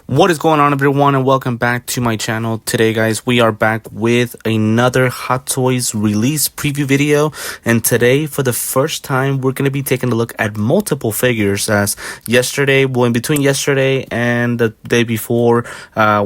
What is going on, everyone, and welcome back to my channel. Today, guys, we are back with another Hot Toys release preview video, and today, for the first time, we're going to be taking a look at multiple figures. As yesterday, in between yesterday and the day before,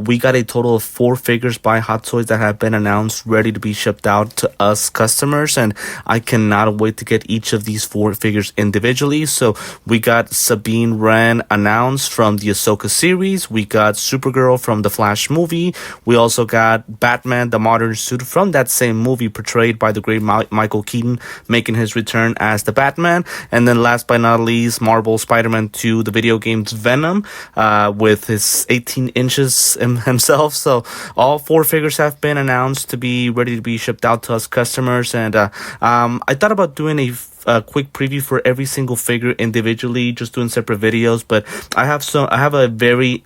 we got a total of 4 figures by Hot Toys that have been announced, ready to be shipped out to us customers, and I cannot wait to get each of these 4 figures individually. So we got Sabine Wren announced from the Ahsoka series. We got Supergirl from the Flash movie. We also got Batman, the modern suit from that same movie, portrayed by the great Michael Keaton, making his return as the Batman. And then last but not least, Marvel Spider-Man 2, the video game's Venom, with his 18 inches himself. So all 4 figures have been announced to be ready to be shipped out to us customers. And I thought about doing a quick preview for every single figure individually, just doing separate videos, but I have a very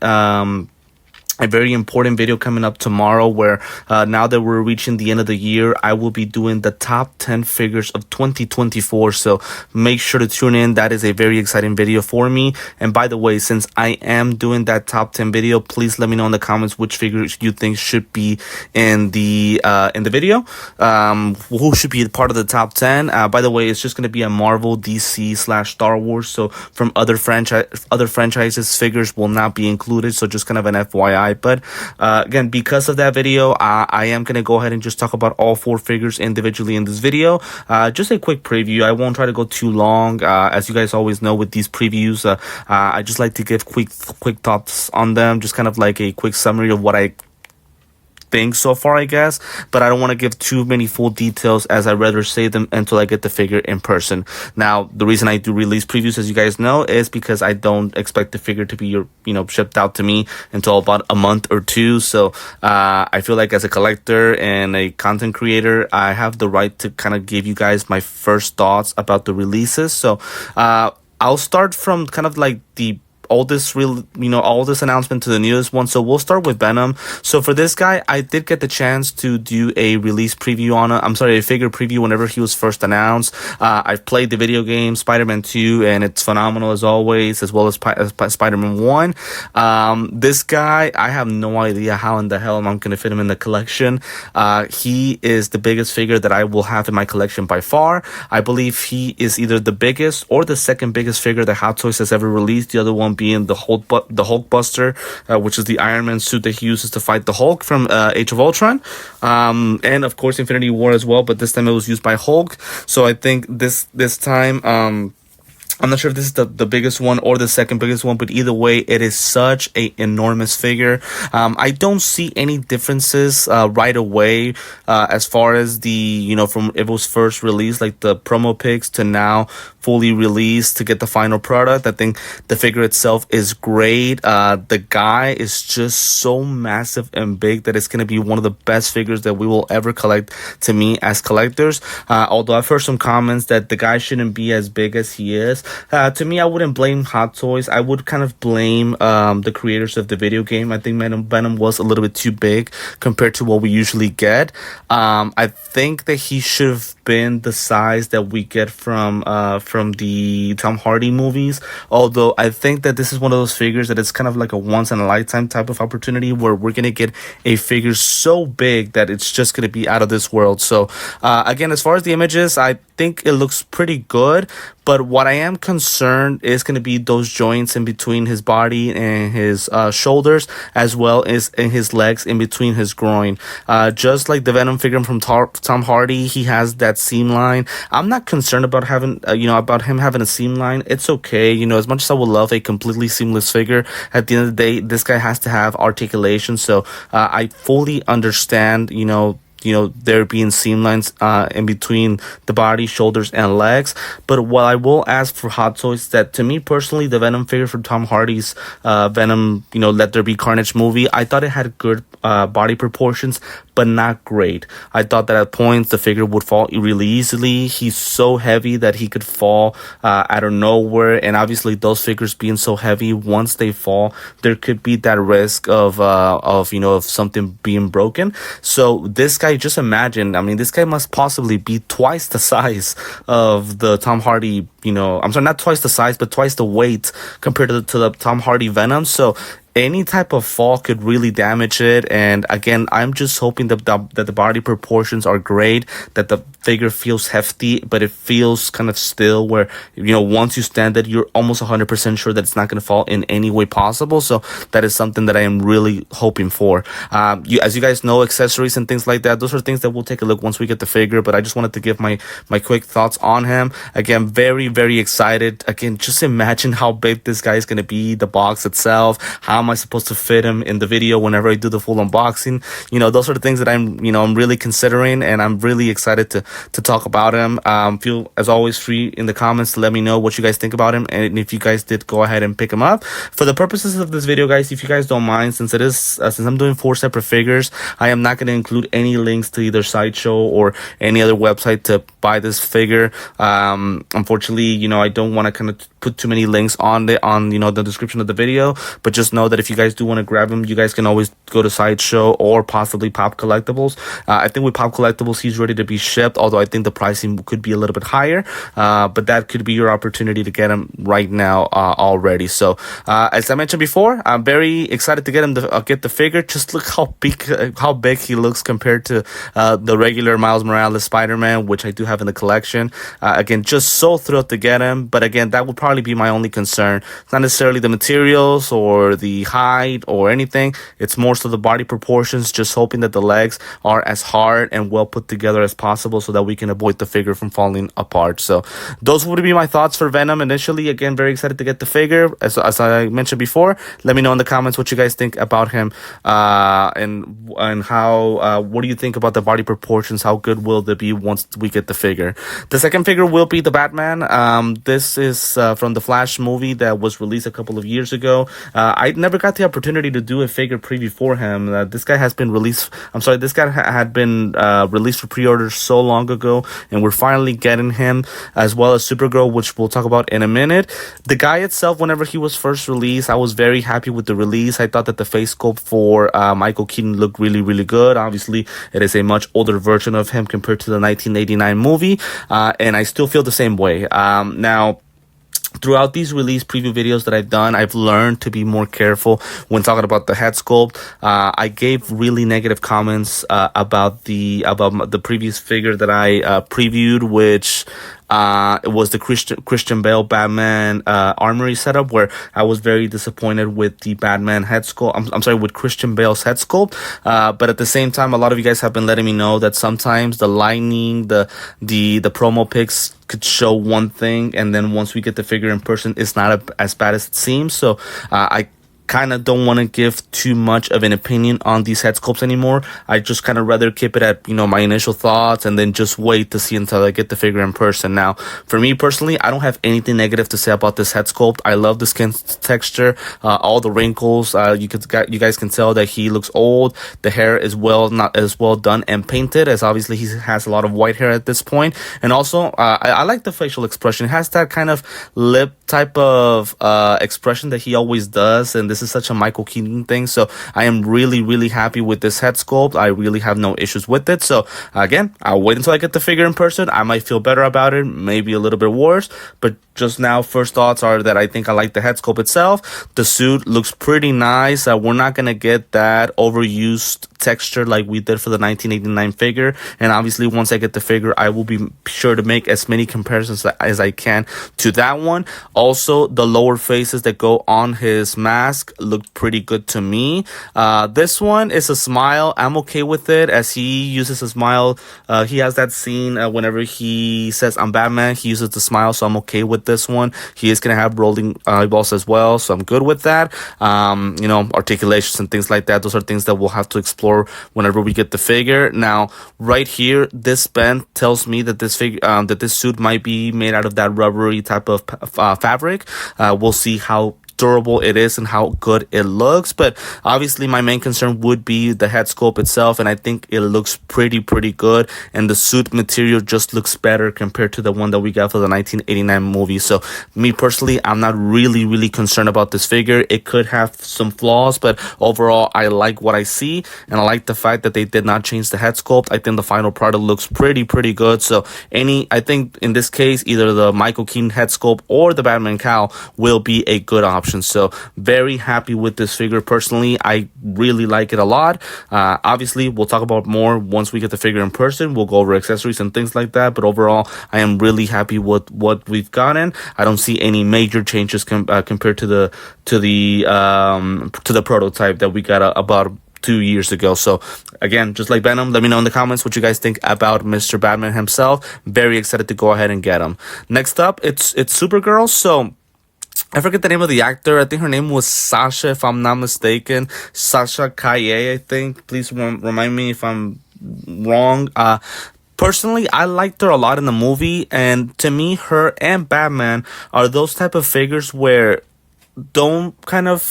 important video coming up tomorrow where now that we're reaching the end of the year, I will be doing the top 10 figures of 2024. So make sure to tune in. That is a very exciting video for me. And by the way, since I am doing that top 10 video, please let me know in the comments which figures you think should be in the video. Who should be part of the top 10. By the way, it's just going to be a Marvel, DC / Star Wars. So from other franchises, figures will not be included. So just kind of an FYI. But again, because of that video, I am going to go ahead and just talk about all 4 figures individually in this video. Just a quick preview. I won't try to go too long. As you guys always know with these previews, I just like to give quick thoughts on them. Just kind of like a quick summary of what I think so far, I guess, but I don't want to give too many full details, as I'd rather say them until I get the figure in person. Now, the reason I do release previews, as you guys know, is because I don't expect the figure to be shipped out to me until about a month or 2. So I feel like as a collector and a content creator, I have the right to kind of give you guys my first thoughts about the releases. So I'll start from kind of like the all this announcement to the newest one. So we'll start with Venom. So for this guy, I did get the chance to do a release preview a figure preview whenever he was first announced. I've played the video game Spider-Man 2, and it's phenomenal as always, as well as Spider-Man 1. This guy, I have no idea how in the hell I'm going to fit him in the collection. He is the biggest figure that I will have in my collection by far. I believe he is either the biggest or the second biggest figure that Hot Toys has ever released. The other one being the Hulkbuster, which is the Iron Man suit that he uses to fight the Hulk from Age of Ultron, and of course Infinity War as well, but this time it was used by Hulk. So I think this time I'm not sure if this is the biggest one or the second biggest one, but either way, it is such a enormous figure. I don't see any differences right away as far as from it was first released, like the promo pics, to now fully released to get the final product. I think the figure itself is great. The guy is just so massive and big that it's going to be one of the best figures that we will ever collect, to me, as collectors. Although I've heard some comments that the guy shouldn't be as big as he is. To me, I wouldn't blame Hot Toys. I would kind of blame the creators of the video game. I think Venom was a little bit too big compared to what we usually get. I think that he should have been the size that we get from the Tom Hardy movies. Although I think that this is one of those figures that it's kind of like a once in a lifetime type of opportunity where we're going to get a figure so big that it's just going to be out of this world. So again, as far as the images, I think it looks pretty good. But what I am concerned is going to be those joints in between his body and his shoulders, as well as in his legs in between his groin. Just like the Venom figure from Tom Hardy, he has that seam line. I'm not concerned about him having a seam line. It's okay. As much as I would love a completely seamless figure, at the end of the day, this guy has to have articulation. So I fully understand, there being seam lines in between the body, shoulders, and legs. But what I will ask for Hot Toys, that to me personally, the Venom figure from Tom Hardy's Venom, Let There Be Carnage movie, I thought it had good body proportions, but not great. I thought that at points the figure would fall really easily. He's so heavy that he could fall out of nowhere, and obviously those figures being so heavy, once they fall, there could be that risk of something being broken. So this guy, just imagine, this guy must possibly be twice the size of the Tom Hardy, I'm sorry, not twice the size, but twice the weight compared to the Tom Hardy Venom. So any type of fall could really damage it. And again, I'm just hoping that the body proportions are great, that the figure feels hefty, but it feels kind of still, where, once you stand it, you're almost 100% sure that it's not going to fall in any way possible. So that is something that I am really hoping for. As you guys know, accessories and things like that, those are things that we'll take a look once we get the figure, but I just wanted to give my quick thoughts on him. Again, very, very excited. Again, just imagine how big this guy is going to be, the box itself. How am I supposed to fit him in the video whenever I do the full unboxing? Those are the things that I'm really considering, and I'm really excited to talk about him. Feel, as always, free in the comments to let me know what you guys think about him, and if you guys did go ahead and pick him up. For the purposes of this video, guys, if you guys don't mind, since I'm doing 4 separate figures, I am not going to include any links to either Sideshow or any other website to buy this figure. Unfortunately, I don't want to kind of put too many links on the description of the video, but just know that if you guys do want to grab him, you guys can always go to Sideshow or possibly Pop Collectibles. I think with Pop Collectibles, he's ready to be shipped, although I think the pricing could be a little bit higher, but that could be your opportunity to get him right now already. So as I mentioned before, I'm very excited to get the figure. Just look how big he looks compared to the regular Miles Morales Spider-Man, which I do have in the collection. Again, just so thrilled to get him, but again, that would probably be my only concern. It's not necessarily the materials or the height or anything. It's more so the body proportions, just hoping that the legs are as hard and well put together as possible so that we can avoid the figure from falling apart. So those would be my thoughts for Venom initially. Again, very excited to get the figure. As I mentioned before, let me know in the comments what you guys think about him, and how what do you think about the body proportions? How good will they be once we get the figure? The second figure will be the Batman. This is from the Flash movie that was released a couple of years ago. I never got the opportunity to do a figure preview for him. This guy has been released. This guy had been released for pre-order so long ago, and we're finally getting him, as well as Supergirl, which we'll talk about in a minute. The guy itself, whenever he was first released, I was very happy with the release. I thought that the face sculpt for Michael Keaton looked really, really good. Obviously, it is a much older version of him compared to the 1989 movie, and I still feel the same way. Now, throughout these release preview videos that I've done, I've learned to be more careful when talking about the head sculpt. I gave really negative comments about the previous figure that I previewed, which it was the Christian Bale Batman armory setup, where I was very disappointed with the Batman head sculpt. I'm sorry, with Christian Bale's head sculpt. But at the same time, a lot of you guys have been letting me know that sometimes the lighting, the promo pics could show one thing, and then once we get the figure in person, it's not as bad as it seems. So I kind of don't want to give too much of an opinion on these head sculpts anymore. I just kind of rather keep it at, my initial thoughts, and then just wait to see until I get the figure in person. Now, for me personally, I don't have anything negative to say about this head sculpt. I love the skin texture, all the wrinkles. You guys can tell that he looks old. The hair is not as well done and painted, as obviously he has a lot of white hair at this point. And also, I like the facial expression. It has that kind of lip type of expression that he always does, and this is such a Michael Keaton thing. So I am really, really happy with this head sculpt. I really have no issues with it. So again, I'll wait until I get the figure in person. I might feel better about it, maybe a little bit worse, but just now, first thoughts are that I think I like the head sculpt itself. The suit looks pretty nice. We're not going to get that overused texture like we did for the 1989 figure. And obviously, once I get the figure, I will be sure to make as many comparisons as I can to that one. Also, the lower faces that go on his mask look pretty good to me. This one is a smile. I'm okay with it, as he uses a smile. He has that scene whenever he says, "I'm Batman," he uses the smile, so I'm okay with this one. He is going to have rolling eyeballs as well, so I'm good with that. Articulations and things like that, those are things that we'll have to explore whenever we get the figure. Now, right here, this bend tells me that this suit might be made out of that rubbery type of fabric. We'll see how durable it is and how good it looks, but obviously my main concern would be the head sculpt itself, and I think it looks pretty good, and the suit material just looks better compared to the one that we got for the 1989 movie. So me personally, I'm not really concerned about this figure. It could have some flaws, but overall I like what I see, and I like the fact that they did not change the head sculpt. I think the final product looks pretty good. So I think in this case, either the Michael Keaton head sculpt or the Batman cowl will be a good option. options. So very happy with this figure personally. I really like it a lot. Obviously, we'll talk about more once we get the figure in person. We'll go over accessories and things like that. But overall, I am really happy with what we've gotten. I don't see any major changes compared to the prototype that we got about 2 years ago. So again, just like Venom, let me know in the comments what you guys think about Mr. Batman himself. Very excited to go ahead and get him. Next up, it's Supergirl. So I forget the name of the actor. I think her name was Sasha, if I'm not mistaken. Sasha Kaye, I think. Please remind me if I'm wrong. Personally, I liked her a lot in the movie, and to me, her and Batman are those type of figures where don't kind of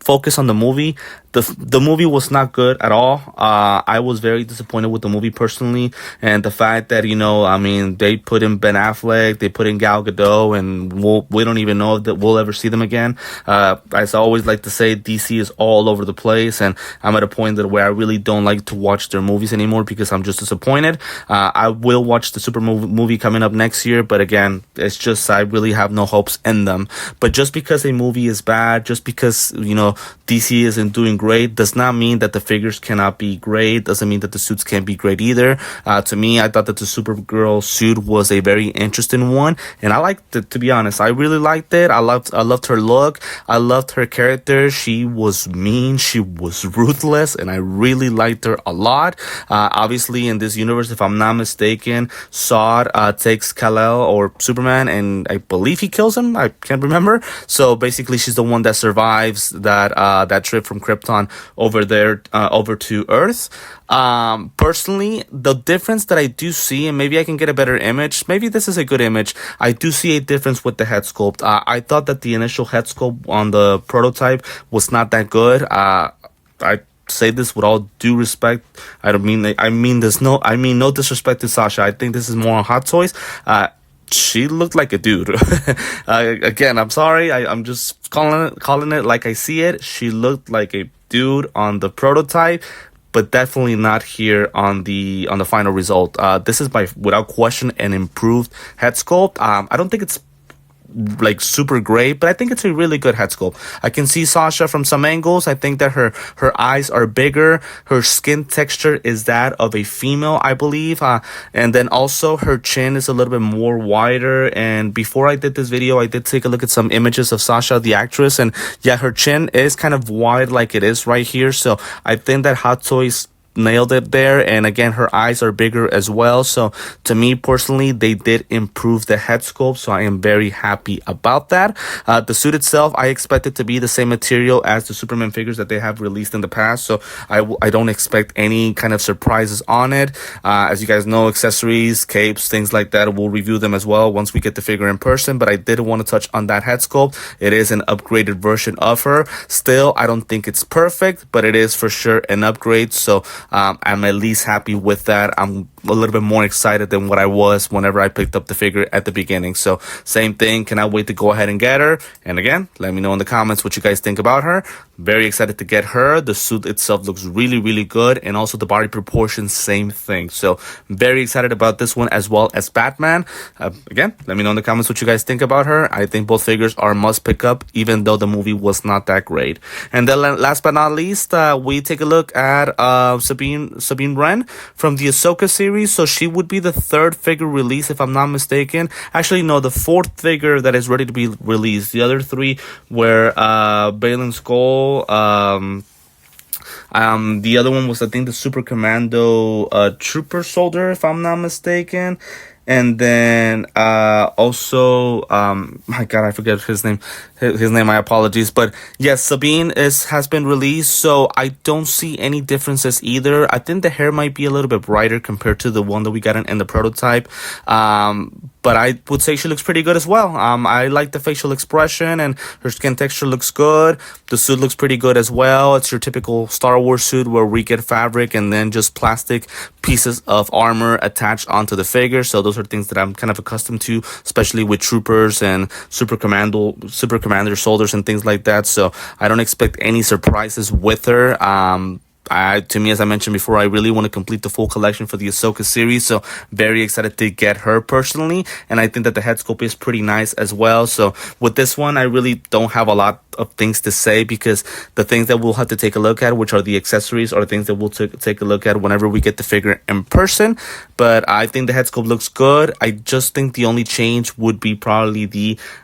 focus on the movie. The movie was not good at all. I was very disappointed with the movie personally, and the fact that, I mean, they put in Ben Affleck, they put in Gal Gadot, and we don't even know that we'll ever see them again. As I always like to say, DC is all over the place, and I'm at a point where I really don't like to watch their movies anymore because I'm just disappointed. I will watch the Super movie coming up next year, but again, it's just I really have no hopes in them. But just because a movie is bad, just because DC isn't doing great, does not mean that the figures cannot be great. Doesn't mean that the suits can't be great either. To me, I thought that the Supergirl suit was a very interesting one, and I liked it, to be honest. I really liked it. I loved her look. I loved her character. She was mean. She was ruthless, and I really liked her a lot. Obviously, in this universe, if I'm not mistaken, Zod takes Kal-El or Superman, and I believe he kills him. I can't remember. So basically, she's the one that survives that trip from Krypton over there, over to Earth. Personally, the difference that I do see, and maybe I can get a better image, maybe this is a good image, I do see a difference with the head sculpt. I thought that the initial head sculpt on the prototype was not that good. I say this with all due respect. I mean no disrespect to Sasha. I think this is more on Hot Toys. She looked like a dude. Again, I'm sorry. I'm just calling it like I see it. She looked like a dude on the prototype, but definitely not here on the final result. This is without question an improved head sculpt. I don't think it's like super great, but I think it's a really good head sculpt. I can see Sasha from some angles. I think that her eyes are bigger. Her skin texture is that of a female, I believe. And then also her chin is a little bit more wider. And before I did this video, I did take a look at some images of Sasha, the actress, and yeah, her chin is kind of wide like it is right here. So I think that Hot Toys nailed it there. And again, her eyes are bigger as well. So to me personally, they did improve the head sculpt, so I am very happy about that. The suit itself, I expect it to be the same material as the Superman figures that they have released in the past, so I don't expect any kind of surprises on it. As you guys know, accessories, capes, things like that, we'll review them as well once we get the figure in person. But I did want to touch on that head sculpt. It is an upgraded version of her. Still, I don't think it's perfect, but it is for sure an upgrade. So I'm at least happy with that. I'm a little bit more excited than what I was whenever I picked up the figure at the beginning. So same thing. Cannot wait to go ahead and get her. And again, let me know in the comments what you guys think about her. Very excited to get her. The suit itself looks really, really good. And also the body proportions, same thing. So very excited about this one as well as Batman. Again, let me know in the comments what you guys think about her. I think both figures are must pick up, even though the movie was not that great. And then last but not least, we take a look at Sabine Wren from the Ahsoka series. So she would be the third figure released, if I'm not mistaken. Actually, no, the fourth figure that is ready to be released. The other three were Balin Skull. The other one was, I think, the Super Commando Trooper Soldier, if I'm not mistaken. And then also, my God, I forget his name. My apologies. But yes, Sabine has been released, so I don't see any differences either. I think the hair might be a little bit brighter compared to the one that we got in the prototype. But I would say she looks pretty good as well. I like the facial expression, and her skin texture looks good. The suit looks pretty good as well. It's your typical Star Wars suit where we get fabric and then just plastic pieces of armor attached onto the figure. So those are things that I'm kind of accustomed to, especially with troopers and Super Commander soldiers and things like that. So I don't expect any surprises with her. to me, as I mentioned before, I really want to complete the full collection for the Ahsoka series, so very excited to get her personally, and I think that the head sculpt is pretty nice as well. So with this one, I really don't have a lot of things to say, because the things that we'll have to take a look at, which are the accessories, are things that we'll take a look at whenever we get the figure in person. But I think the head sculpt looks good. I just think the only change would be probably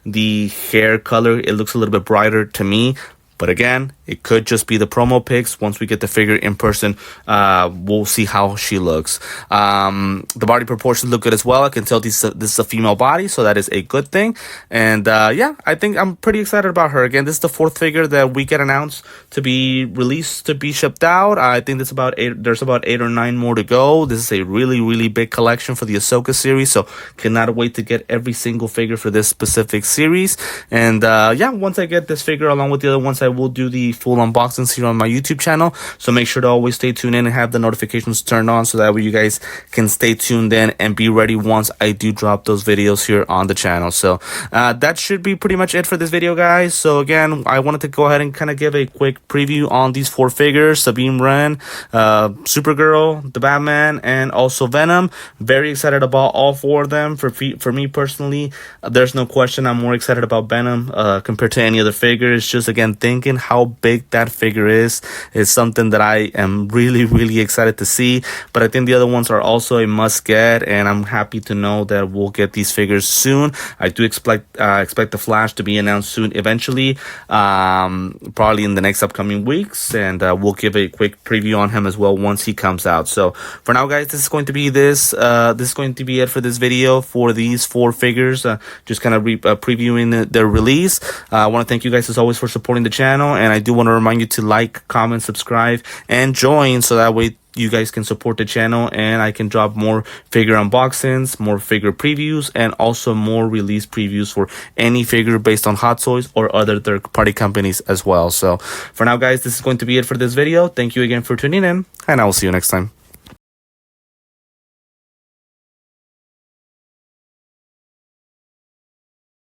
the hair color. It looks a little bit brighter to me. But again, it could just be the promo pics. Once we get the figure in person, we'll see how she looks. The body proportions look good as well. I can tell this is a female body, so that is a good thing. And yeah, I think I'm pretty excited about her. Again, this is the 4th figure that we get announced to be released, to be shipped out. I think there's about 8 or 9 more to go. This is a really, really big collection for the Ahsoka series, so cannot wait to get every single figure for this specific series. And yeah, once I get this figure along with the other ones, I will do the full unboxings here on my YouTube channel. So make sure to always stay tuned in and have the notifications turned on, so that way you guys can stay tuned in and be ready once I do drop those videos here on the channel. So that should be pretty much it for this video, guys. So again, I wanted to go ahead and kind of give a quick preview on these 4 figures: Sabine Wren, Supergirl, the Batman, and also Venom. Very excited about all 4 of them. For me personally, there's no question I'm more excited about Venom compared to any other figure. It's just, again, thinking how big that figure is something that I am really, really excited to see. But I think the other ones are also a must get, and I'm happy to know that we'll get these figures soon. I do expect the Flash to be announced soon, eventually, probably in the next upcoming weeks, and we'll give a quick preview on him as well once he comes out. So for now, guys, this is going to be this is going to be it for this video for these 4 figures, just kind of previewing their release. I want to thank you guys as always for supporting the channel, and I do want to remind you to like, comment, subscribe, and join, so that way you guys can support the channel and I can drop more figure unboxings, more figure previews, and also more release previews for any figure based on Hot Toys or other third-party companies as well. So for now, guys, this is going to be it for this video. Thank you again for tuning in, and I will see you next time.